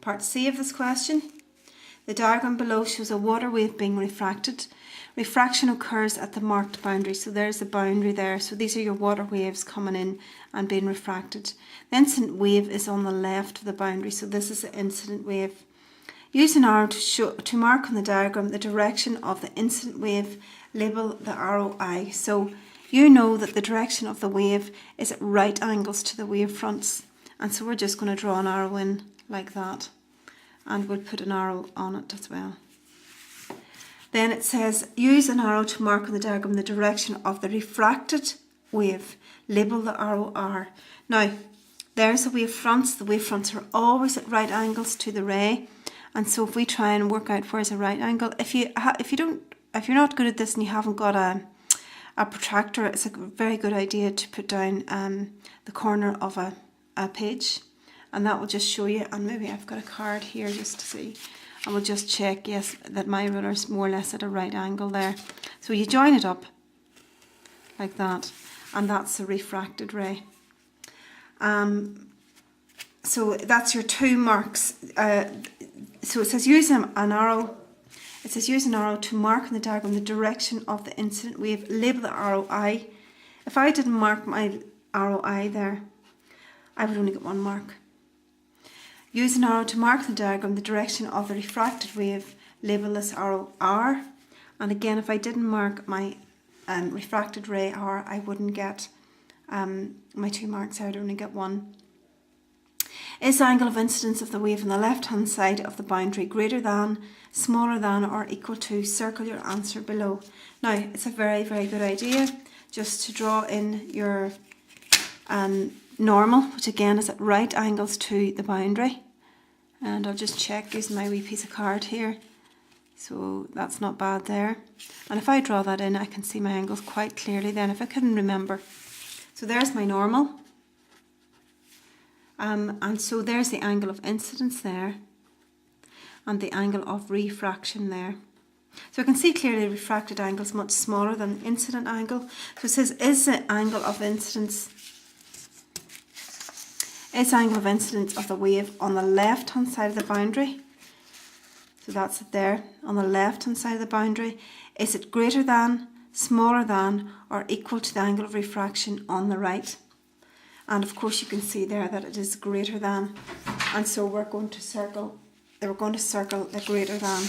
Part C of this question. The diagram below shows a water wave being refracted. Refraction occurs at the marked boundary. So there's the boundary there. So these are your water waves coming in and being refracted. The incident wave is on the left of the boundary. So this is the incident wave. Use an arrow to mark on the diagram the direction of the incident wave. Label the arrow I. So you know that the direction of the wave is at right angles to the wave fronts. And so we're just going to draw an arrow in like that. And we'll put an arrow on it as well. Then it says, use an arrow to mark on the diagram the direction of the refracted wave. Label the arrow R. Now, there's the wave fronts. The wave fronts are always at right angles to the ray. And so if we try and work out where's a right angle, if you're not good at this and you haven't got a protractor, it's a very good idea to put down the corner of a page. And that will just show you, and maybe I've got a card here just to see. And we'll just check, yes, that my ruler is more or less at a right angle there. So you join it up like that, and that's the refracted ray. So that's your 2 marks. So it says use an arrow. It says use an arrow to mark on the diagram the direction of the incident wave. Label the arrow I. If I didn't mark my arrow I there, I would only get 1 mark. Use an arrow to mark the diagram the direction of the refracted wave. Label this arrow R. And again, if I didn't mark my refracted ray R, I wouldn't get my 2 marks. I would only get 1. Is the angle of incidence of the wave on the left-hand side of the boundary greater than, smaller than, or equal to? Circle your answer below. Now, it's a very, very good idea just to draw in your normal, which again is at right angles to the boundary. And I'll just check using my wee piece of card here. So that's not bad there. And if I draw that in, I can see my angles quite clearly then, if I couldn't remember. So there's my normal. And so there's the angle of incidence there. And the angle of refraction there. So I can see clearly the refracted angle is much smaller than the incident angle. So it says, is the angle of incidence of the wave on the left hand side of the boundary? So that's it there, on the left hand side of the boundary. Is it greater than, smaller than, or equal to the angle of refraction on the right? And of course you can see there that it is greater than. And so we're going to circle the greater than.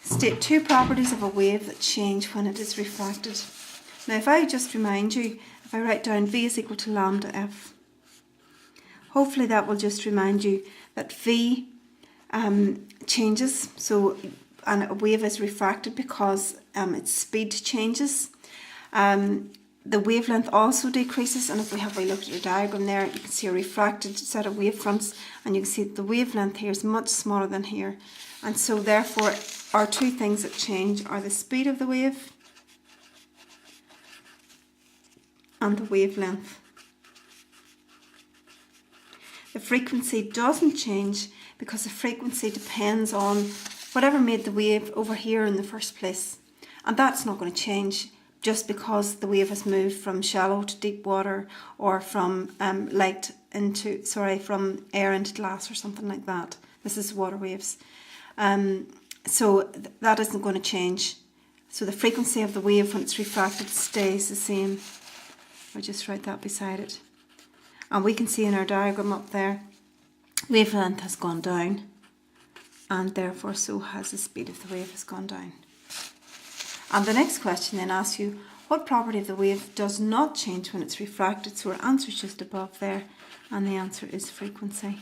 State 2 properties of a wave that change when it is refracted. Now if I just remind you, if I write down V is equal to lambda F, hopefully that will just remind you that V changes, so, and a wave is refracted because its speed changes. The wavelength also decreases, and if we have a look at the diagram there, you can see a refracted set of wavefronts, and you can see that the wavelength here is much smaller than here. And so therefore our 2 things that change are the speed of the wave and the wavelength. The frequency doesn't change because the frequency depends on whatever made the wave over here in the first place. And that's not going to change just because the wave has moved from shallow to deep water, or from from air into glass or something like that. This is water waves. So that isn't going to change. So the frequency of the wave when it's refracted stays the same. I'll just write that beside it. And we can see in our diagram up there, wavelength has gone down, and therefore so has the speed of the wave has gone down. And the next question then asks you, what property of the wave does not change when it's refracted? So our answer is just above there, and the answer is frequency.